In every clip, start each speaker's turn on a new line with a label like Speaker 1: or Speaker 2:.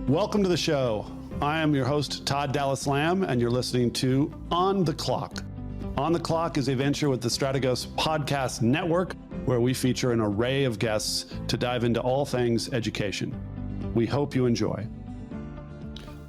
Speaker 1: Welcome to the show. I am your host, Todd Dallas Lamb, and you're listening to On the Clock. On the Clock is a venture with the Strategos Podcast Network, where we feature an array of guests to dive into all things education. We hope you enjoy.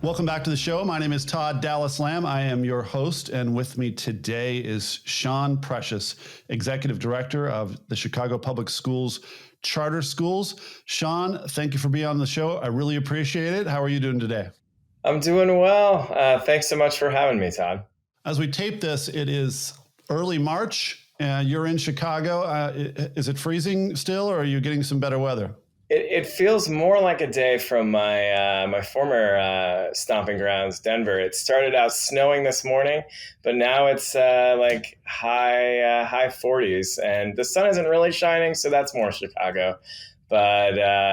Speaker 1: Welcome back to the show. My name is Todd Dallas Lamb. I am your host, and with me today is Sean Precious, Executive Director of the Chicago Public Schools Charter Schools. Sean, thank you for being on the show. I really appreciate it. How are you doing today?
Speaker 2: I'm doing well. Thanks so much for having me, Todd.
Speaker 1: As we tape this, it is early March, and you're in Chicago. Is it freezing still, or are you getting some better weather?
Speaker 2: It feels more like a day from my former stomping grounds, Denver. It started out snowing this morning, but now it's like high 40s, and the sun isn't really shining, so that's more Chicago. But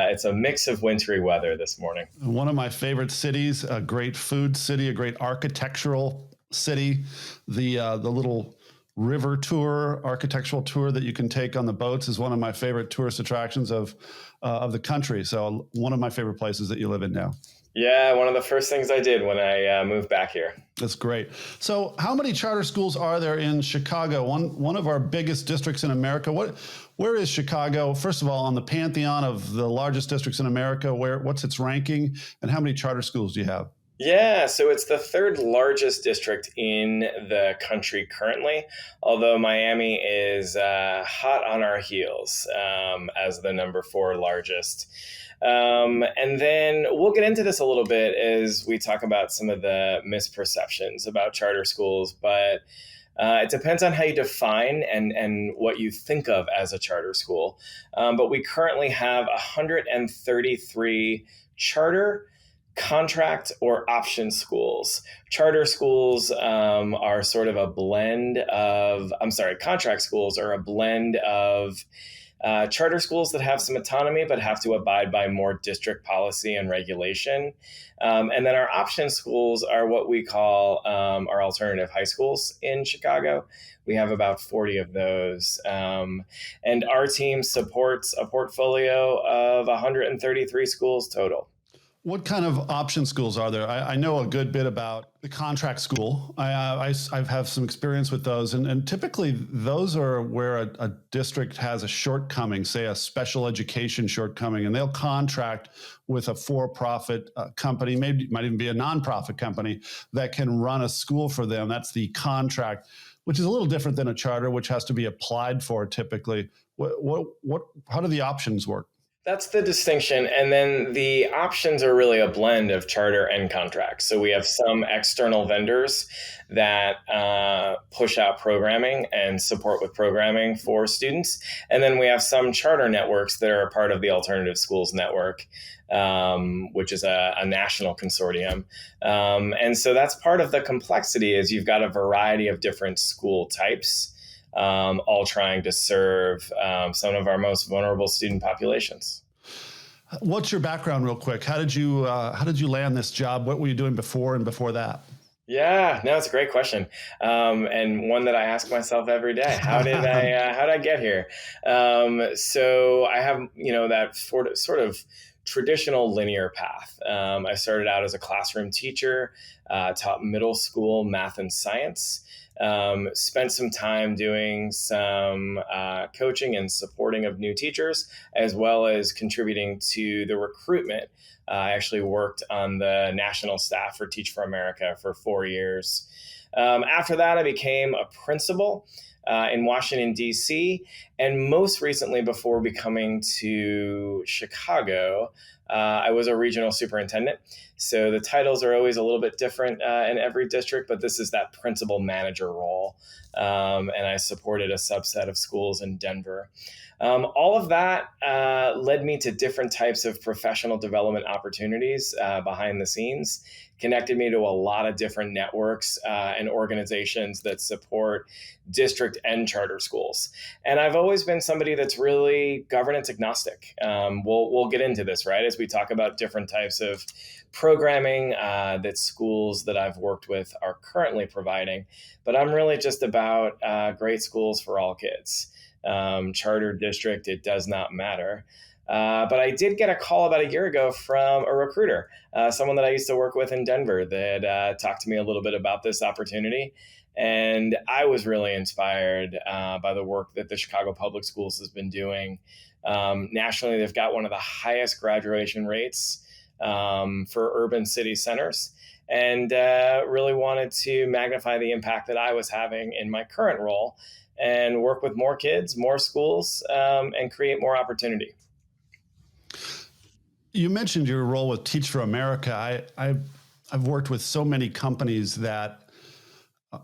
Speaker 2: it's a mix of wintry weather this morning.
Speaker 1: One of my favorite cities, a great food city, a great architectural city. The little river tour, architectural tour that you can take on the boats is one of my favorite tourist attractions of the country. So one of my favorite places that you live in now.
Speaker 2: Yeah, one of the first things I did when I moved back here.
Speaker 1: That's great. So how many charter schools are there in Chicago? One of our biggest districts in America. Where is Chicago? First of all, on the pantheon of the largest districts in America, what's its ranking, and how many charter schools do you have?
Speaker 2: Yeah, so it's the third largest district in the country currently, although Miami is hot on our heels as the number 4 largest. And then we'll get into this a little bit as we talk about some of the misperceptions about charter schools, but it depends on how you define and what you think of as a charter school. But we currently have 133 charter, contract, or option schools. Charter schools are sort of a blend of, contract schools are a blend of charter schools that have some autonomy but have to abide by more district policy and regulation. And then our option schools are what we call our alternative high schools in Chicago. We have about 40 of those. And our team supports a portfolio of 133 schools total.
Speaker 1: What kind of option schools are there? I know a good bit about the contract school. I've have some experience with those. And typically those are where a district has a shortcoming, say a special education shortcoming, and they'll contract with a for-profit company, maybe it might even be a nonprofit company that can run a school for them. That's the contract, which is a little different than a charter, which has to be applied for typically. How do the options work?
Speaker 2: That's the distinction. And then the options are really a blend of charter and contract. So we have some external vendors that push out programming and support with programming for students. And then we have some charter networks that are a part of the Alternative Schools Network, which is a national consortium. And so that's part of the complexity is you've got a variety of different school types. All trying to serve some of our most vulnerable student populations.
Speaker 1: What's your background, real quick? How did you land this job? What were you doing before and before that?
Speaker 2: Yeah, no, it's a great question, and one that I ask myself every day. How did I get here? So I have that sort of traditional linear path. I started out as a classroom teacher, taught middle school math and science. Spent some time doing some coaching and supporting of new teachers, as well as contributing to the recruitment. I actually worked on the national staff for Teach for America for 4 years. After that, I became a principal in Washington, D.C., and most recently, before becoming to Chicago, I was a regional superintendent. So the titles are always a little bit different in every district, but this is that principal manager role. And I supported a subset of schools in Denver. All of that led me to different types of professional development opportunities behind the scenes, connected me to a lot of different networks and organizations that support district and charter schools. And I've always been somebody that's really governance agnostic. We'll get into this, right, as we talk about different types of programming that schools that I've worked with are currently providing. But I'm really just about great schools for all kids. Charter district, it does not matter. But I did get a call about a year ago from a recruiter, someone that I used to work with in Denver, that talked to me a little bit about this opportunity. And I was really inspired by the work that the Chicago Public Schools has been doing. Nationally, they've got one of the highest graduation rates for urban city centers, and really wanted to magnify the impact that I was having in my current role and work with more kids, more schools, and create more opportunity.
Speaker 1: You mentioned your role with Teach for America. I've worked with so many companies that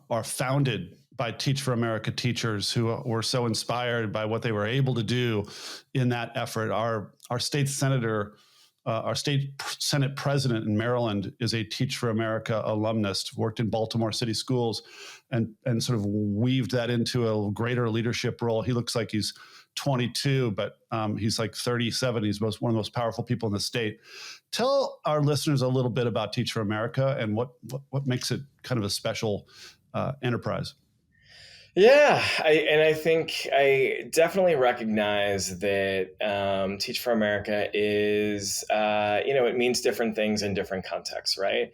Speaker 1: are founded by Teach for America teachers who were so inspired by what they were able to do in that effort. Our state senator, our state Senate president in Maryland is a Teach for America alumnus, worked in Baltimore City Schools, and sort of weaved that into a greater leadership role. He looks like he's 22, but he's like 37. He's one of the most powerful people in the state. Tell our listeners a little bit about Teach for America and what makes it kind of a special enterprise.
Speaker 2: Yeah, I think I definitely recognize that Teach for America is, it means different things in different contexts, right?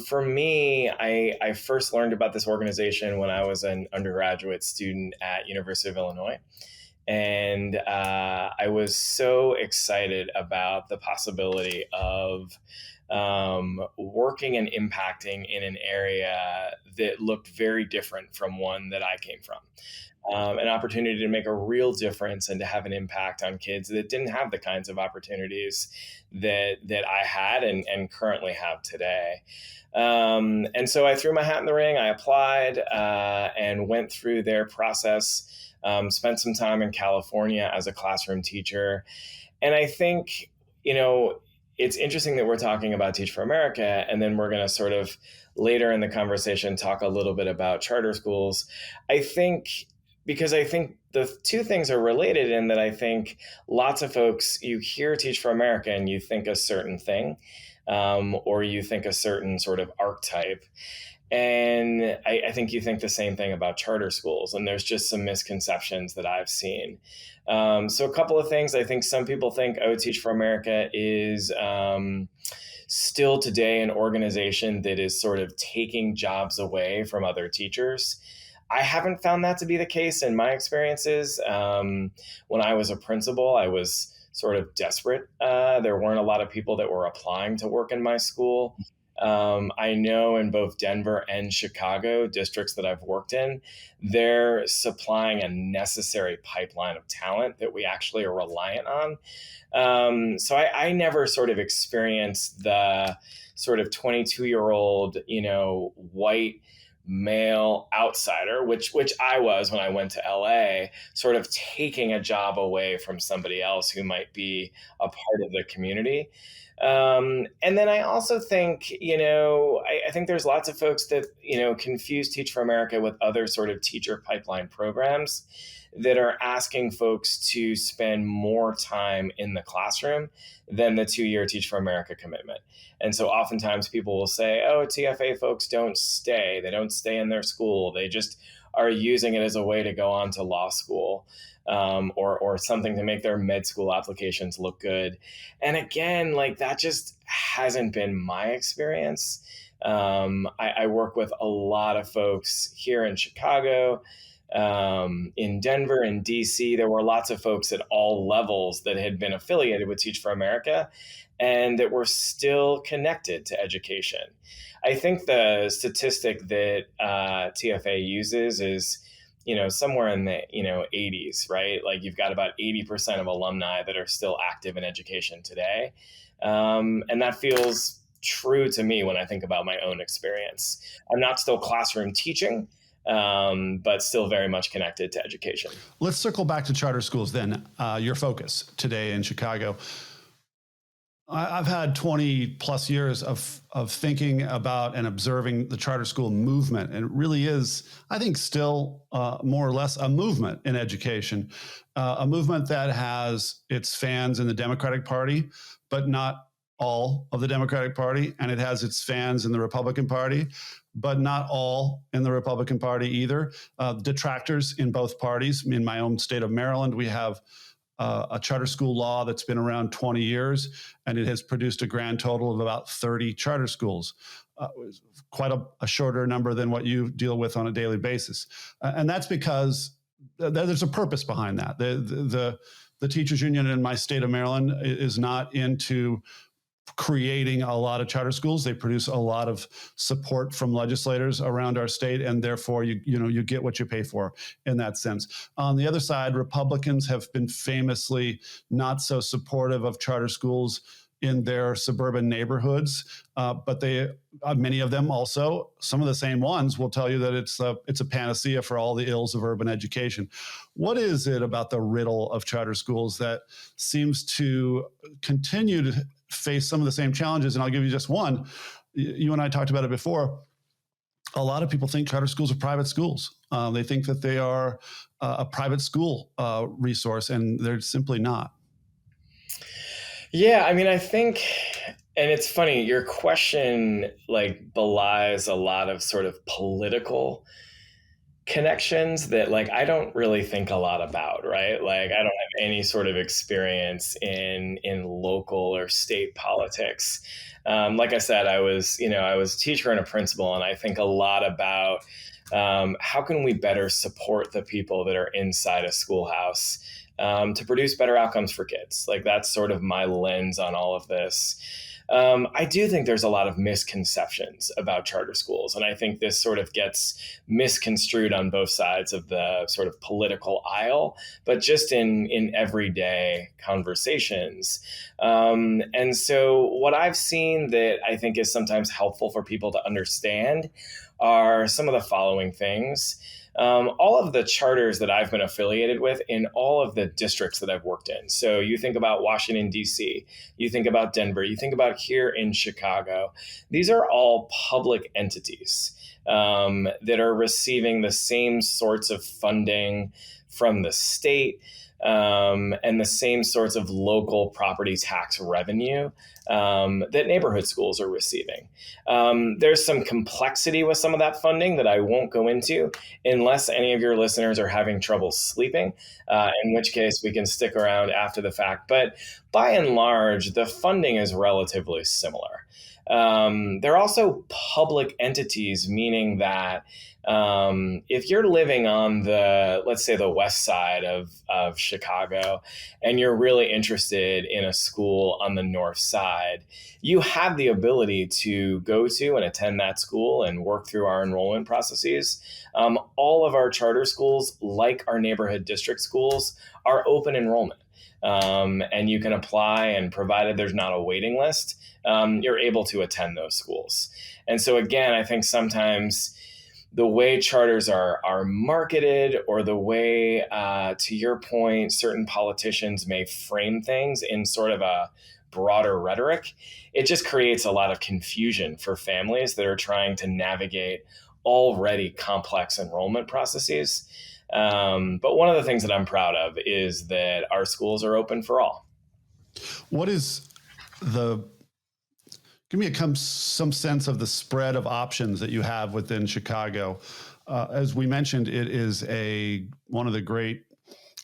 Speaker 2: For me, I first learned about this organization when I was an undergraduate student at University of Illinois. And I was so excited about the possibility of working and impacting in an area that looked very different from one that I came from. An opportunity to make a real difference and to have an impact on kids that didn't have the kinds of opportunities that I had and currently have today. And so I threw my hat in the ring. I applied and went through their process. Spent some time in California as a classroom teacher. And I think, it's interesting that we're talking about Teach for America, and then we're going to sort of later in the conversation talk a little bit about charter schools. Because I think the two things are related in that I think lots of folks, you hear Teach for America and you think a certain thing, or you think a certain sort of archetype. And I think you think the same thing about charter schools, and there's just some misconceptions that I've seen. So a couple of things. I think some people think, Teach for America is still today an organization that is sort of taking jobs away from other teachers. I haven't found that to be the case in my experiences. When I was a principal, I was sort of desperate. There weren't a lot of people that were applying to work in my school. I know in both Denver and Chicago, districts that I've worked in, they're supplying a necessary pipeline of talent that we actually are reliant on. So I never sort of experienced the sort of 22-year-old, white male outsider, which I was when I went to LA, sort of taking a job away from somebody else who might be a part of the community. And then I also think, I think there's lots of folks that, confuse Teach for America with other sort of teacher pipeline programs that are asking folks to spend more time in the classroom than the 2-year Teach for America commitment. And so oftentimes people will say, TFA folks don't stay. They don't stay in their school. They just are using it as a way to go on to law school. Or something to make their med school applications look good. And again, that just hasn't been my experience. I work with a lot of folks here in Chicago, in Denver, in DC. There were lots of folks at all levels that had been affiliated with Teach for America and that were still connected to education. I think the statistic that TFA uses is, somewhere in the, 80s, right? You've got about 80% of alumni that are still active in education today. And that feels true to me when I think about my own experience. I'm not still classroom teaching, but still very much connected to education.
Speaker 1: Let's circle back to charter schools then, your focus today in Chicago. I've had 20 plus years of thinking about and observing the charter school movement. And it really is, I think, still more or less a movement in education, a movement that has its fans in the Democratic Party, but not all of the Democratic Party. And it has its fans in the Republican Party, but not all in the Republican Party either. Detractors in both parties. In my own state of Maryland, we have a charter school law that's been around 20 years, and it has produced a grand total of about 30 charter schools. Quite a shorter number than what you deal with on a daily basis. And that's because there's a purpose behind that. The teachers union in my state of Maryland is not into creating a lot of charter schools. They produce a lot of support from legislators around our state, and therefore you get what you pay for in that sense. On the other side, Republicans have been famously not so supportive of charter schools in their suburban neighborhoods, but many of them also, some of the same ones, will tell you that it's a panacea for all the ills of urban education. What is it about the riddle of charter schools that seems to continue to face some of the same challenges? And I'll give you just one. You and I talked about it before. A lot of people think charter schools are private schools. They think that they are a private school resource, and they're simply not.
Speaker 2: Yeah, I mean, I think, and it's funny, your question belies a lot of sort of political connections that I don't really think a lot about, right? I don't have any sort of experience in local or state politics. Like I said, I was a teacher and a principal, and I think a lot about how can we better support the people that are inside a schoolhouse to produce better outcomes for kids. That's sort of my lens on all of this. I do think there's a lot of misconceptions about charter schools, and I think this sort of gets misconstrued on both sides of the sort of political aisle, but just in everyday conversations. And so what I've seen that I think is sometimes helpful for people to understand are some of the following things. All of the charters that I've been affiliated with in all of the districts that I've worked in. So you think about Washington, D.C., you think about Denver, you think about here in Chicago. These are all public entities that are receiving the same sorts of funding from the state and the same sorts of local property tax revenue that neighborhood schools are receiving. There's some complexity with some of that funding that I won't go into unless any of your listeners are having trouble sleeping, in which case we can stick around after the fact. But by and large, the funding is relatively similar. They're also public entities, meaning that if you're living on let's say the west side of Chicago, and you're really interested in a school on the north side, you have the ability to go to and attend that school and work through our enrollment processes. All of our charter schools, like our neighborhood district schools, are open enrollment. And you can apply, and provided there's not a waiting list, you're able to attend those schools. And so again, I think sometimes the way charters are marketed, or the way, to your point, certain politicians may frame things in sort of a broader rhetoric, it just creates a lot of confusion for families that are trying to navigate already complex enrollment processes. But one of the things that I'm proud of is that our schools are open for all.
Speaker 1: What is give me some sense of the spread of options that you have within Chicago. As we mentioned, it is one of the great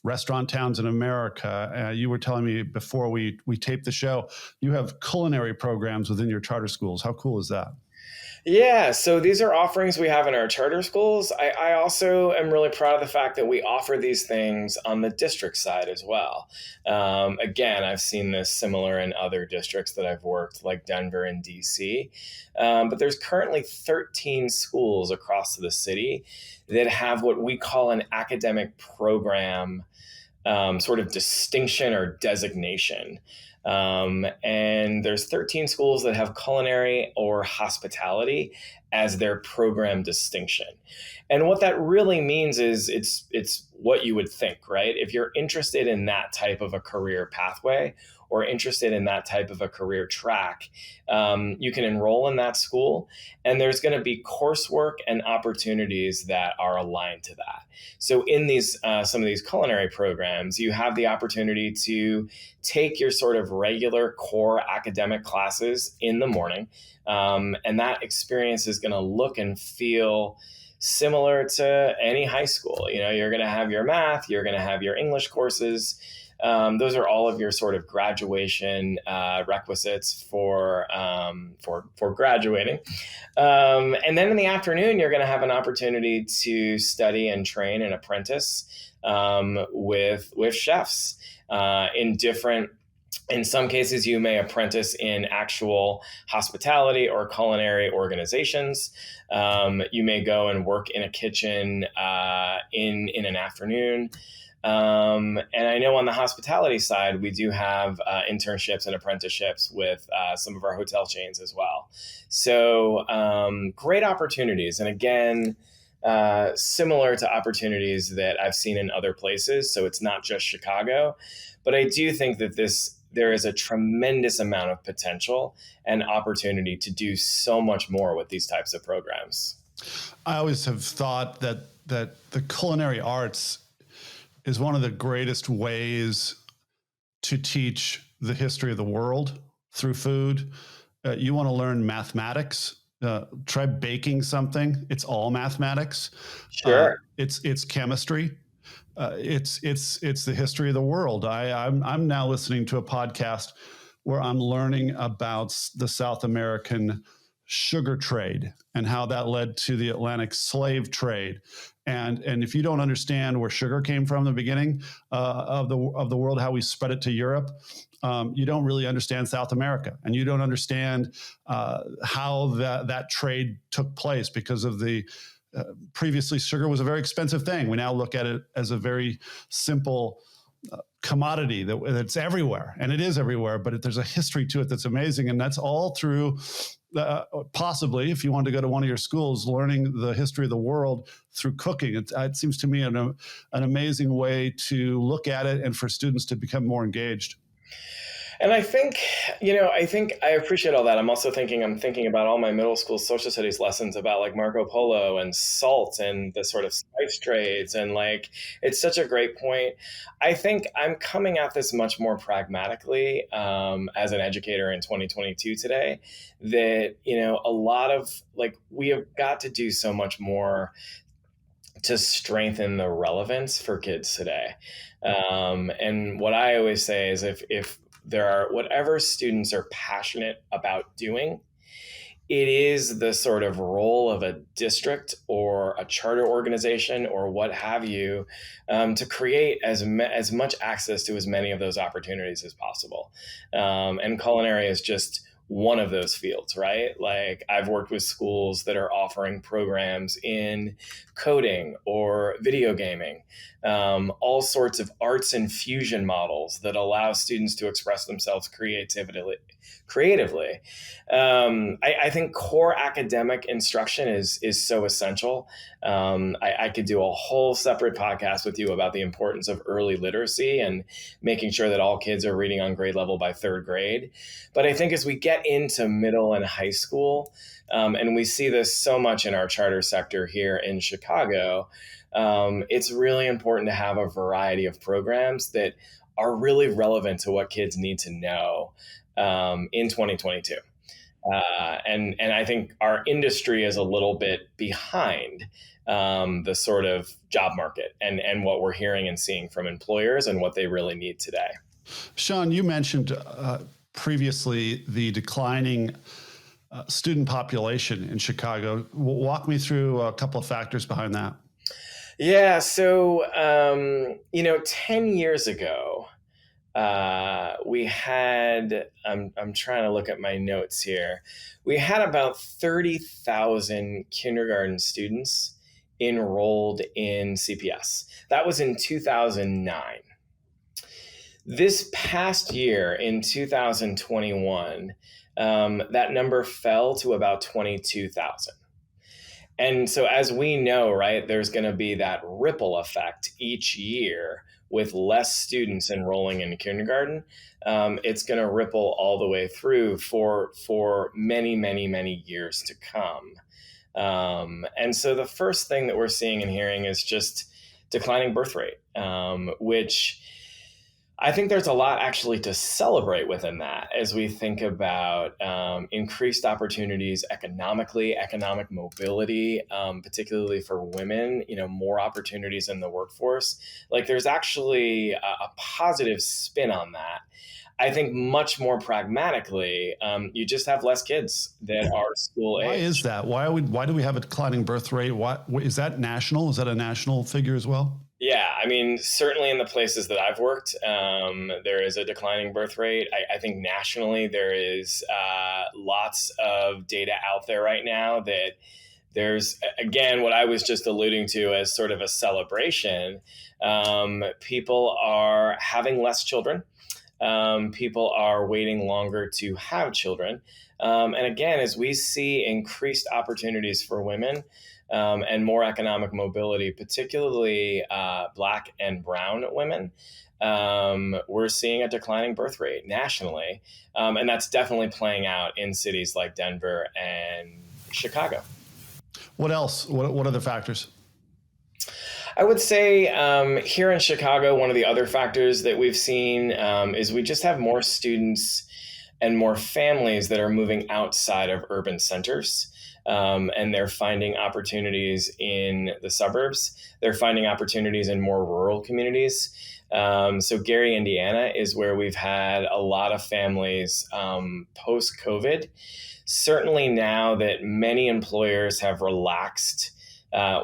Speaker 1: restaurant towns in America. You were telling me before we taped the show, you have culinary programs within your charter schools. How cool is that?
Speaker 2: Yeah, so these are offerings we have in our charter schools. I also am really proud of the fact that we offer these things on the district side as well. Again, I've seen this similar in other districts that I've worked, like Denver and DC. But there's currently 13 schools across the city that have what we call an academic program sort of distinction or designation. And there's 13 schools that have culinary or hospitality as their program distinction. And what that really means is it's what you would think, right? If you're interested in that type of a career pathway, or interested in that type of a career track, you can enroll in that school, and there's going to be coursework and opportunities that are aligned to that. So in these some of these culinary programs, you have the opportunity to take your sort of regular core academic classes in the morning, and that experience is going to look and feel similar to any high school. You're going to have your math, you're going to have your English courses, Those are all of your sort of graduation requisites for graduating. And then in the afternoon, you're going to have an opportunity to study and train and apprentice with chefs in some cases, you may apprentice in actual hospitality or culinary organizations. You may go and work in a kitchen in an afternoon. And I know on the hospitality side, we do have internships and apprenticeships with some of our hotel chains as well. So great opportunities. And again, similar to opportunities that I've seen in other places. So it's not just Chicago, but I do think that there is a tremendous amount of potential and opportunity to do so much more with these types of programs.
Speaker 1: I always have thought that the culinary arts is one of the greatest ways to teach the history of the world through food. You want to learn mathematics, try baking something. It's all mathematics.
Speaker 2: Sure.
Speaker 1: It's chemistry. It's the history of the world. I'm now listening to a podcast where I'm learning about the South American sugar trade and how that led to the Atlantic slave trade. And if you don't understand where sugar came from in the beginning of the world, how we spread it to Europe, you don't really understand South America, and you don't understand how that trade took place because of the previously, sugar was a very expensive thing. We now look at it as a very simple commodity that's everywhere, and it is everywhere, but there's a history to it that's amazing. And that's all through possibly, if you want to go to one of your schools, learning the history of the world through cooking. It seems to me an amazing way to look at it and for students to become more engaged.
Speaker 2: And I think I appreciate all that. I'm thinking about all my middle school social studies lessons about like Marco Polo and salt and the sort of spice trades. And like, it's such a great point. I think I'm coming at this much more pragmatically as an educator in 2022 today, that, a lot of like, we have got to do so much more to strengthen the relevance for kids today. And what I always say is if there are whatever students are passionate about doing, it is the sort of role of a district or a charter organization or what have you to create as much access to as many of those opportunities as possible. And culinary is just one of those fields, right? Like I've worked with schools that are offering programs in coding or video gaming, all sorts of arts and fusion models that allow students to express themselves creatively. I think core academic instruction is so essential. I could do a whole separate podcast with you about the importance of early literacy and making sure that all kids are reading on grade level by third grade. But I think as we get into middle and high school, and we see this so much in our charter sector here in Chicago, it's really important to have a variety of programs that are really relevant to what kids need to know in 2022. And I think our industry is a little bit behind the sort of job market and what we're hearing and seeing from employers and what they really need today.
Speaker 1: Sean, you mentioned previously the declining student population in Chicago. Walk me through a couple of factors behind that.
Speaker 2: Yeah. So, 10 years ago, we had, I'm trying to look at my notes here. We had about 30,000 kindergarten students enrolled in CPS. That was in 2009. This past year in 2021, that number fell to about 22,000. And so as we know, right, there's going to be that ripple effect each year with less students enrolling in kindergarten. It's going to ripple all the way through for many, many, many years to come. And so the first thing that we're seeing and hearing is just declining birth rate, which I think there's a lot actually to celebrate within that as we think about increased opportunities economically, economic mobility, particularly for women, more opportunities in the workforce. Like there's actually a positive spin on that. I think much more pragmatically, you just have less kids that are school age.
Speaker 1: Why is that? Why do we have a declining birth rate? Is that national? Is that a national figure as well?
Speaker 2: Yeah, I mean, certainly in the places that I've worked, there is a declining birth rate. I think nationally there is lots of data out there right now that there's, again, what I was just alluding to as sort of a celebration. People are having less children. People are waiting longer to have children. And again, as we see increased opportunities for women, and more economic mobility, particularly Black and brown women, we're seeing a declining birth rate nationally. And that's definitely playing out in cities like Denver and Chicago.
Speaker 1: What else? What are the factors?
Speaker 2: I would say here in Chicago, one of the other factors that we've seen is we just have more students and more families that are moving outside of urban centers. And they're finding opportunities in the suburbs. They're finding opportunities in more rural communities. So Gary, Indiana is where we've had a lot of families post-COVID. Certainly now that many employers have relaxed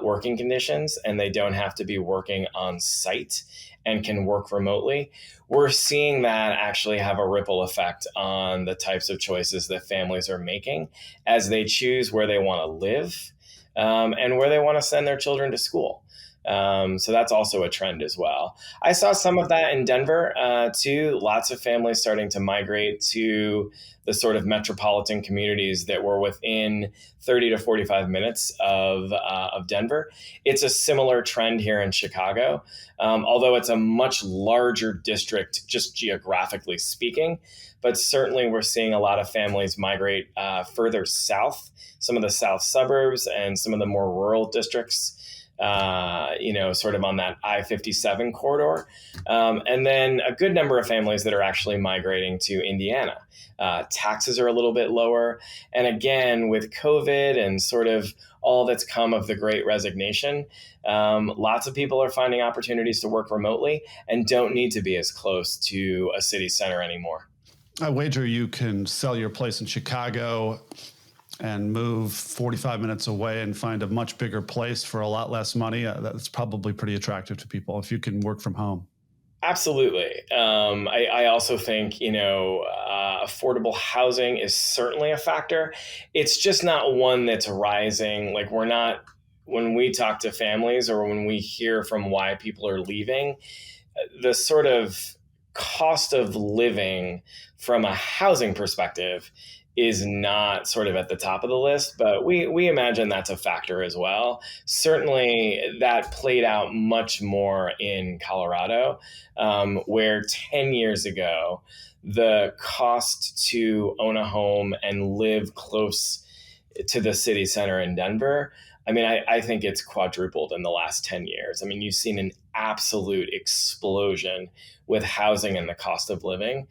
Speaker 2: working conditions and they don't have to be working on site and can work remotely, we're seeing that actually have a ripple effect on the types of choices that families are making as they choose where they want to live and where they want to send their children to school. So that's also a trend as well. I saw some of that in Denver too. Lots of families starting to migrate to the sort of metropolitan communities that were within 30 to 45 minutes of Denver. It's a similar trend here in Chicago, although it's a much larger district, just geographically speaking. But certainly we're seeing a lot of families migrate further south, some of the south suburbs and some of the more rural districts. Sort of on that I-57 corridor. And then a good number of families that are actually migrating to Indiana. Taxes are a little bit lower. And again, with COVID and sort of all that's come of the Great Resignation, lots of people are finding opportunities to work remotely and don't need to be as close to a city center anymore.
Speaker 1: I wager you can sell your place in Chicago and move 45 minutes away and find a much bigger place for a lot less money. That's probably pretty attractive to people if you can work from home.
Speaker 2: Absolutely. I also think, affordable housing is certainly a factor. It's just not one that's rising. Like when we talk to families or when we hear from why people are leaving, the sort of cost of living from a housing perspective is not sort of at the top of the list, but we imagine that's a factor as well. Certainly that played out much more in Colorado, where 10 years ago, the cost to own a home and live close to the city center in Denver, I think it's quadrupled in the last 10 years. You've seen an absolute explosion with housing and the cost of living.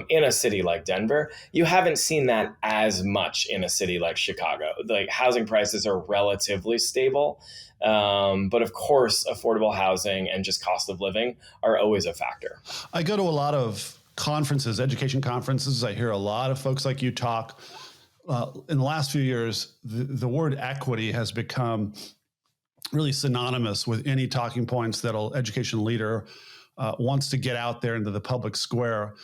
Speaker 2: In a city like Denver. You haven't seen that as much in a city like Chicago. Like housing prices are relatively stable. But of course, affordable housing and just cost of living are always a factor.
Speaker 1: I go to a lot of conferences, education conferences. I hear a lot of folks like you talk. In the last few years, the word equity has become really synonymous with any talking points that an education leader wants to get out there into the public square.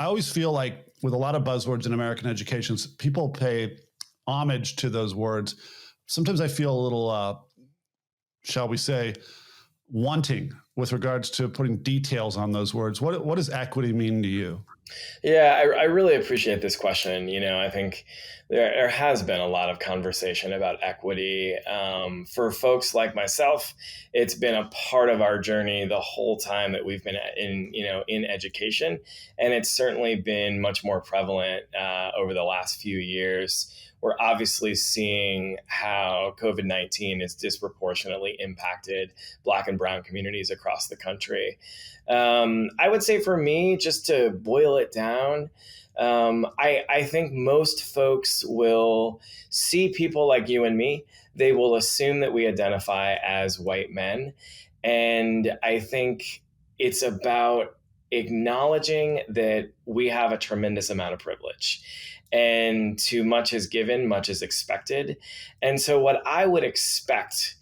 Speaker 1: I always feel like with a lot of buzzwords in American education, people pay homage to those words. Sometimes I feel a little, shall we say, wanting with regards to putting details on those words. What does equity mean to you?
Speaker 2: Yeah, I really appreciate this question. I think there has been a lot of conversation about equity. For folks like myself, it's been a part of our journey the whole time that we've been in education. And it's certainly been much more prevalent over the last few years. We're obviously seeing how COVID-19 has disproportionately impacted Black and brown communities across across the country. I would say for me, just to boil it down, I think most folks will see people like you and me. They will assume that we identify as white men. And I think it's about acknowledging that we have a tremendous amount of privilege. And too much is given, much is expected. And so, what I would expect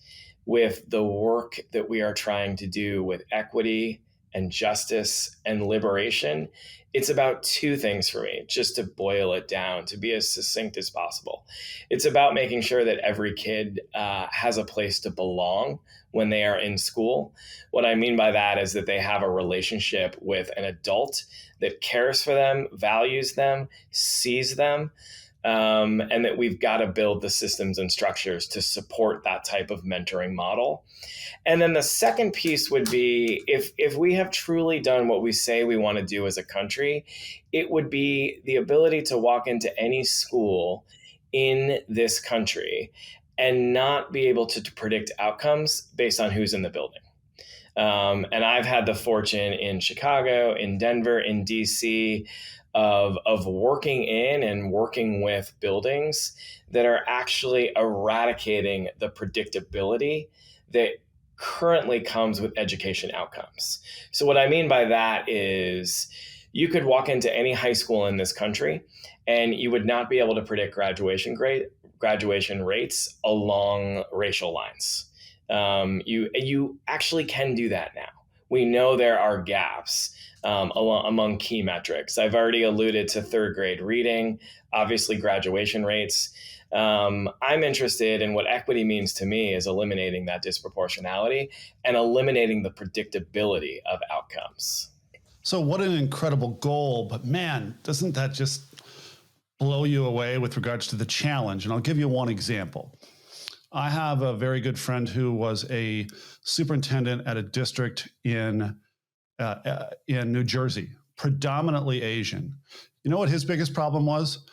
Speaker 2: with the work that we are trying to do with equity and justice and liberation, it's about two things for me, just to boil it down, to be as succinct as possible. It's about making sure that every kid has a place to belong when they are in school. What I mean by that is that they have a relationship with an adult that cares for them, values them, sees them, and that we've got to build the systems and structures to support that type of mentoring model. And then the second piece would be if we have truly done what we say we want to do as a country, it would be the ability to walk into any school in this country and not be able to predict outcomes based on who's in the building. And I've had the fortune in Chicago, in Denver, in DC, of working in and working with buildings that are actually eradicating the predictability that currently comes with education outcomes. So what I mean by that is you could walk into any high school in this country and you would not be able to predict graduation rates along racial lines. You actually can do that now. We know there are gaps among key metrics. I've already alluded to third grade reading, obviously graduation rates. I'm interested in what equity means to me is eliminating that disproportionality and eliminating the predictability of outcomes.
Speaker 1: So what an incredible goal, but man, doesn't that just blow you away with regards to the challenge? And I'll give you one example. I have a very good friend who was a superintendent at a district in New Jersey, predominantly Asian. You know what his biggest problem was?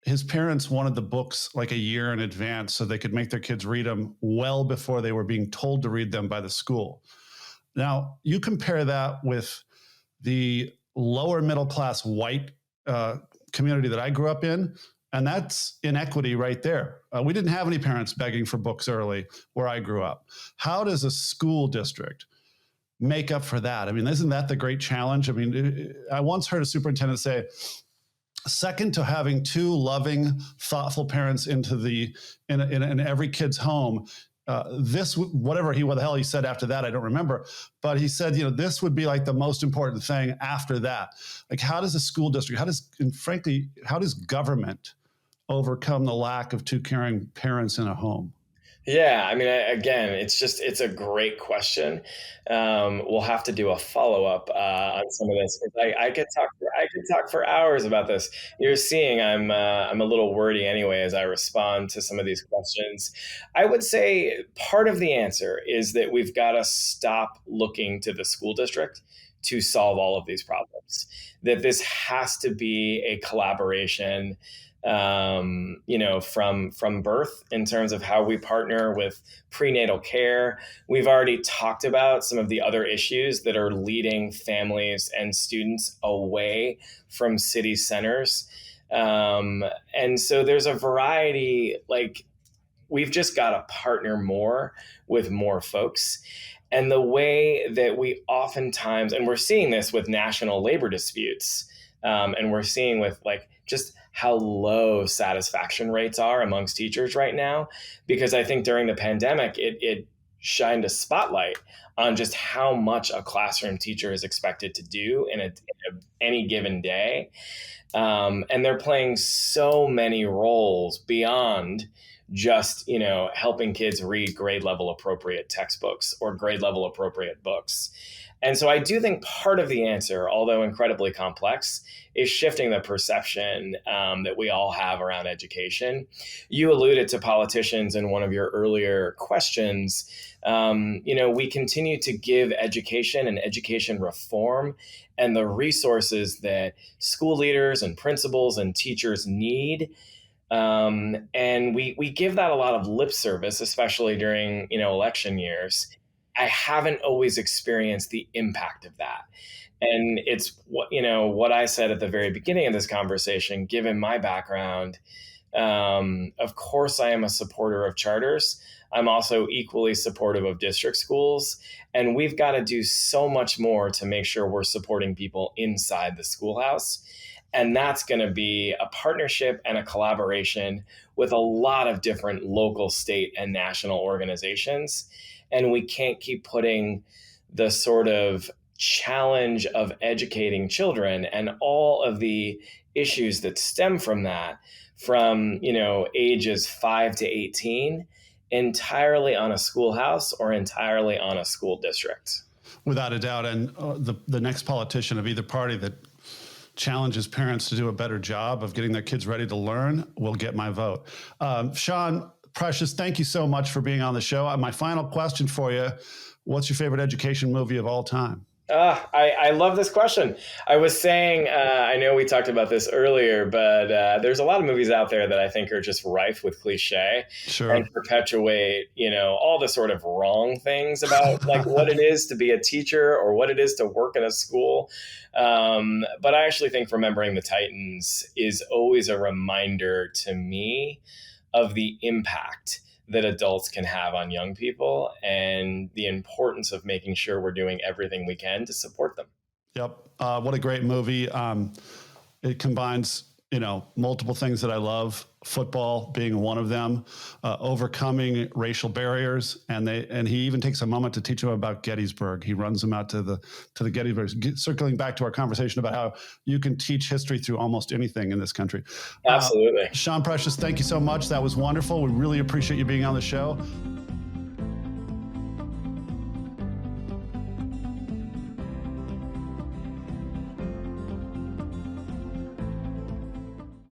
Speaker 1: His parents wanted the books like a year in advance so they could make their kids read them well before they were being told to read them by the school. Now, you compare that with the lower middle class white community that I grew up in, and that's inequity right there. We didn't have any parents begging for books early where I grew up. How does a school district make up for that? I mean, isn't that the great challenge? I mean, I once heard a superintendent say, second to having two loving, thoughtful parents in every kid's home, whatever the hell he said after that, I don't remember, but he said, this would be like the most important thing after that. Like, how does a school district, how does government overcome the lack of two caring parents in a home?
Speaker 2: Yeah, I mean, again, it's a great question. We'll have to do a follow-up on some of this. I could talk for hours about this. You're seeing I'm a little wordy anyway as I respond to some of these questions. I would say part of the answer is that we've got to stop looking to the school district to solve all of these problems. That this has to be a collaboration from birth in terms of how we partner with prenatal care. We've already talked about some of the other issues that are leading families and students away from city centers. And so there's a variety, we've just got to partner more with more folks. And the way that we oftentimes, and we're seeing this with national labor disputes, and we're seeing with just how low satisfaction rates are amongst teachers right now, because I think during the pandemic, it shined a spotlight on just how much a classroom teacher is expected to do in any given day. And they're playing so many roles beyond just, helping kids read grade level appropriate textbooks or grade level appropriate books. And so I do think part of the answer, although incredibly complex, is shifting the perception that we all have around education. You alluded to politicians in one of your earlier questions. We continue to give education and education reform and the resources that school leaders and principals and teachers need. And we give that a lot of lip service, especially during, election years. I haven't always experienced the impact of that. And it's what I said at the very beginning of this conversation, given my background. Of course, I am a supporter of charters. I'm also equally supportive of district schools. And we've got to do so much more to make sure we're supporting people inside the schoolhouse. And that's going to be a partnership and a collaboration with a lot of different local, state, and national organizations. And we can't keep putting the sort of challenge of educating children and all of the issues that stem from that, from ages 5 to 18, entirely on a schoolhouse or entirely on a school district.
Speaker 1: Without a doubt. And the next politician of either party that challenges parents to do a better job of getting their kids ready to learn will get my vote. Sean Precious, thank you so much for being on the show. My final question for you: what's your favorite education movie of all time?
Speaker 2: I love this question. I was saying, I know we talked about this earlier, but there's a lot of movies out there that I think are just rife with cliche and perpetuate, all the sort of wrong things about like what it is to be a teacher or what it is to work in a school. But I actually think Remembering the Titans is always a reminder to me of the impact that adults can have on young people and the importance of making sure we're doing everything we can to support them.
Speaker 1: Yep. What a great movie. It combines, multiple things that I love, football being one of them, overcoming racial barriers. And he even takes a moment to teach them about Gettysburg. He runs them out to the Gettysburg, circling back to our conversation about how you can teach history through almost anything in this country.
Speaker 2: Absolutely.
Speaker 1: Sean Precious, thank you so much. That was wonderful. We really appreciate you being on the show.